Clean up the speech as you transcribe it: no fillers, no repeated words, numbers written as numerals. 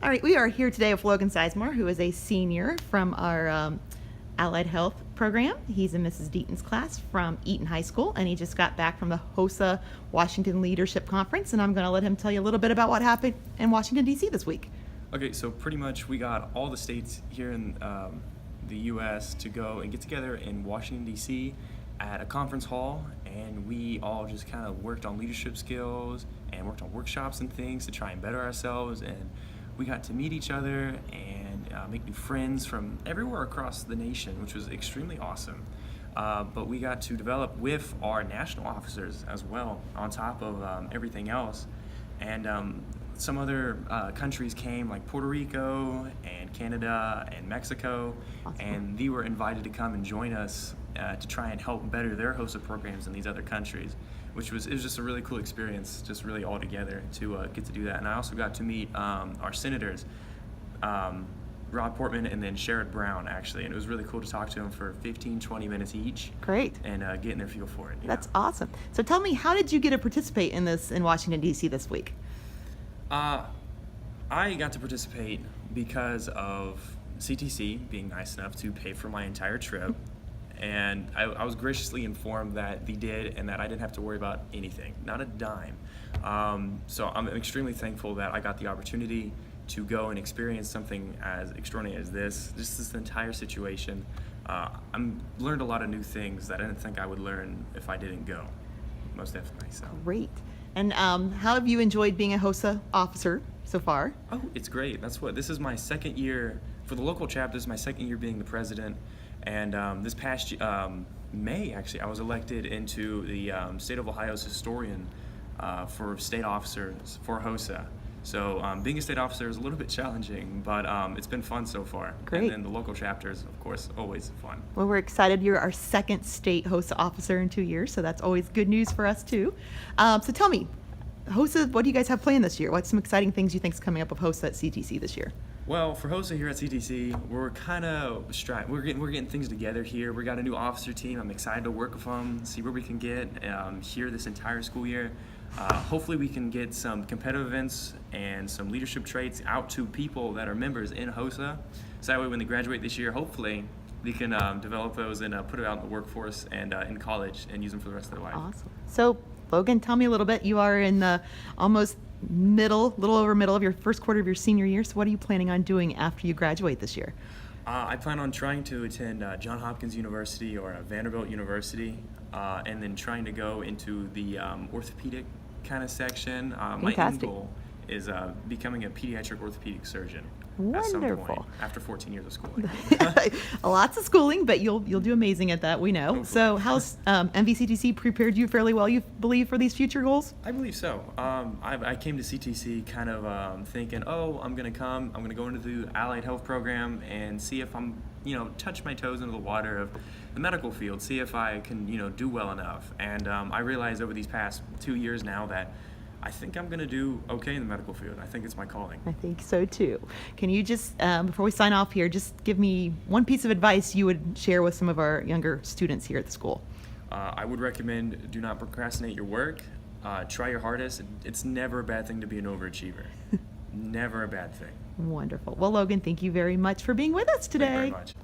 All right, we are here today with Logan Sizemore, who is a senior from our Allied Health program. He's in Mrs. Deaton's class from Eaton High School, and he just got back from the HOSA Washington Leadership Conference, and I'm going to let him tell you a little bit about what happened in Washington, D.C. this week. Okay, so pretty much we got all the states here in the U.S. to go and get together in Washington, D.C. at a conference hall, and we all just kind of worked on leadership skills and worked on workshops and things to try and better ourselves, and we got to meet each other and make new friends from everywhere across the nation, which was extremely awesome. But we got to develop with our national officers as well, on top of everything else. And some other countries came, like Puerto Rico and Canada and Mexico, awesome. And they were invited to come and join us to try and help better their HOSA programs in these other countries, it was just a really cool experience, just really all together to get to do that. And I also got to meet our senators, Rob Portman and then Sherrod Brown, actually, and it was really cool to talk to them for 15-20 minutes each. Great. And getting their feel for it. That's awesome. So tell me, how did you get to participate in this in Washington, D.C. this week? I got to participate because of CTC being nice enough to pay for my entire trip. And I was graciously informed that they did and that I didn't have to worry about anything, not a dime. So I'm extremely thankful that I got the opportunity to go and experience something as extraordinary as this entire situation. I learned a lot of new things that I didn't think I would learn if I didn't go, most definitely. So. Great. And how have you enjoyed being a HOSA officer so far? Oh, it's great. This is my second year, for the local chapter, this is my second year being the president. And this past May, actually, I was elected into the State of Ohio's historian for state officers for HOSA. So being a state officer is a little bit challenging, but it's been fun so far. Great. And then the local chapters, of course, always fun. Well, we're excited. You're our second state HOSA officer in 2 years, so that's always good news for us, too. So tell me, HOSA, what do you guys have planned this year? What's some exciting things you think is coming up with HOSA at CTC this year? Well, for HOSA here at CTC, we're kind of we're getting things together here. We got a new officer team. I'm excited to work with them, see where we can get here this entire school year. Hopefully we can get some competitive events and some leadership traits out to people that are members in HOSA. So that way when they graduate this year, hopefully they can develop those and put it out in the workforce and in college and use them for the rest of their life. Awesome. So Logan, tell me a little bit. You are in the almost little over middle of your first quarter of your senior year. So what are you planning on doing after you graduate this year? I plan on trying to attend Johns Hopkins University or Vanderbilt University, and then trying to go into the orthopedic kind of section. My end goal is becoming a pediatric orthopedic surgeon. Wonderful. At some point, after 14 years of schooling. Lots of schooling, but you'll do amazing at that, we know. Hopefully. So how's MVCTC prepared you fairly well, you believe, for these future goals? I believe so. I came to CTC kind of thinking, I'm going to go into the Allied Health program and see if I'm, touch my toes into the water of the medical field, see if I can, do well enough. And I realized over these past 2 years now that I think I'm going to do okay in the medical field. I think it's my calling. I think so too. Can you just, before we sign off here, just give me one piece of advice you would share with some of our younger students here at the school? I would recommend do not procrastinate your work. Try your hardest. It's never a bad thing to be an overachiever. Never a bad thing. Wonderful. Well, Logan, thank you very much for being with us today. Thank you very much.